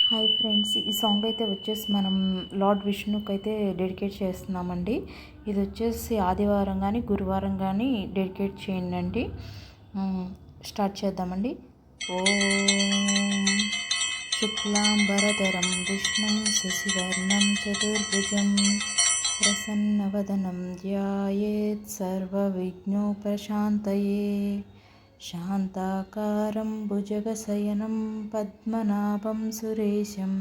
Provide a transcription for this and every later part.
Hi friends, ఈ song అయితే వచ్చేసి మనం లార్డ్ విష్ణుకి అయితే డెడికేట్ చేస్తున్నామండి. ఇది వచ్చేసి ఆదివారం కానీ గురువారం కానీ డెడికేట్ చేయండి. స్టార్ట్ చేద్దామండి. ఓం శుక్లాంబరధరం విష్ణుం శశివర్ణం చతుర్భుజం ప్రసన్నవదనం ధ్యాయేత్ సర్వవిఘ్నోపశాంతయే శాంతాకారం భుజగశయనం పద్మనాభం సురేశం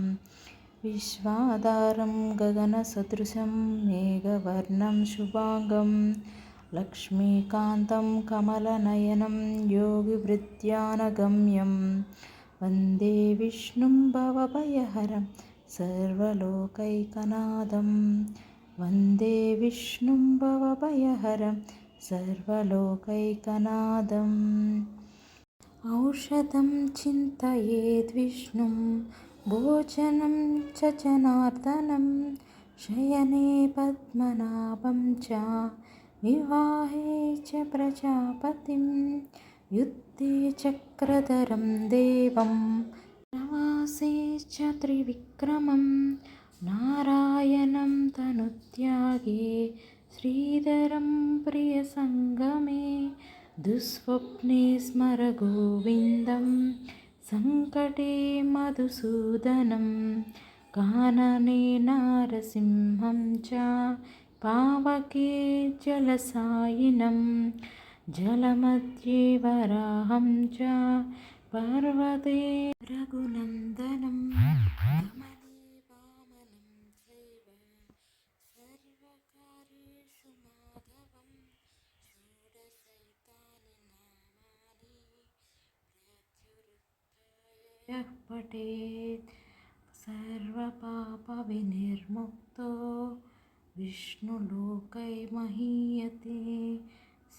విశ్వాధారం గగనసదృశం మేఘవర్ణం శుభాంగం లక్ష్మీకాంతం కమలనయనం యోగివృత్యానగమ్యం వందే విష్ణుం భవభయహరం సర్వలోకైకనాథం వందే విష్ణుం భవభయహరం సర్వలోకైకనాథం ఔషధం చింతయేద్విష్ణుం భోజనం చ జనార్దనం శయనే పద్మనాభం చ వివాహే చ ప్రజాపతిం యుద్ధే చక్రధరం దేవం ప్రవాసే చ త్రివిక్రమం నారాయణం తనుత్యాగే శ్రీధరం ప్రియసంగమే దుస్వప్నే స్మర గోవిందం సంకటే మధుసూదనం కాననే నారసింహం చ పావకే జలసాయినం జలమధ్యే వరాహం చ పర్వతే రఘునందనం పఠేత్ సర్వపాపవినిర్ముక్తో విష్ణులోకైర్మహీయతే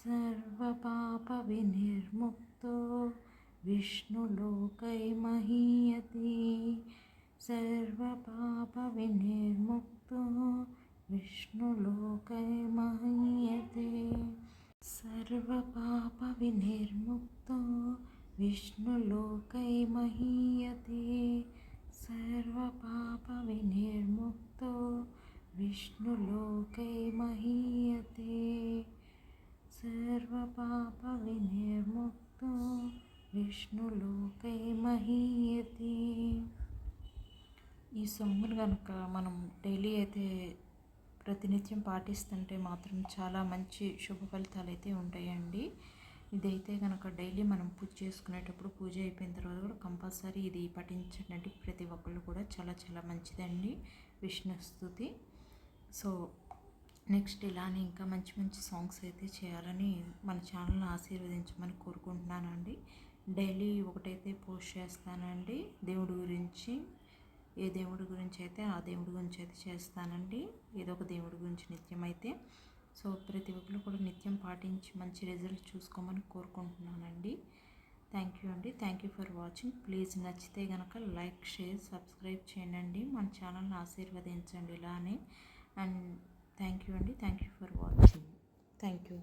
సర్వపాపవినిర్ముక్తో విష్ణులోకైర్మహీయతే సర్వపాపవినిర్ముక్తో విష్ణులోకైర్మహీయతే సర్వపాపవినిర్ముక్తో విష్ణులోకైర్మహీయతే సర్వపాపవినిర్ముక్తో విష్ణులోకైర్మహీయతే సర్వపాపవినిర్ముక్తో విష్ణులోకైర్మహీయతే. ఈ సాంగ్ని కనుక మనం డైలీ అయితే ప్రతినిత్యం పాటిస్తుంటే మాత్రం చాలా మంచి శుభ ఫలితాలు అయితే ఉంటాయండి. ఇదైతే కనుక డైలీ మనం పూజ చేసుకునేటప్పుడు పూజ అయిపోయిన తర్వాత కూడా కంపల్సరీ ఇది పఠించండి. ప్రతి ఒక్కళ్ళు కూడా చాలా చాలా మంచిదండి విష్ణు స్తుతి. సో నెక్స్ట్ ఇలానే ఇంకా మంచి మంచి సాంగ్స్ అయితే చేయాలని మన ఛానల్ని ఆశీర్వదించమని కోరుకుంటున్నానండి. డైలీ ఒకటైతే పోస్ట్ చేస్తానండి దేవుడి గురించి. ఏ దేవుడి గురించి అయితే ఆ దేవుడి గురించి అయితే చేస్తానండి. ఏదో ఒక దేవుడి గురించి నిత్యం అయితే. సో ప్రతి ఒక్కరు కూడా నిత్యం పాటించి మంచి రిజల్ట్ చూసుకోమని కోరుకుంటున్నానండి. థ్యాంక్ యూ అండి. Thank you for watching. Please నచ్చితే కనుక లైక్, షేర్, సబ్స్క్రైబ్ చేయండి. మన ఛానల్ని ఆశీర్వదించండి ఇలానే. అండ్ థ్యాంక్ యూ అండి. Thank you for watching. Thank you.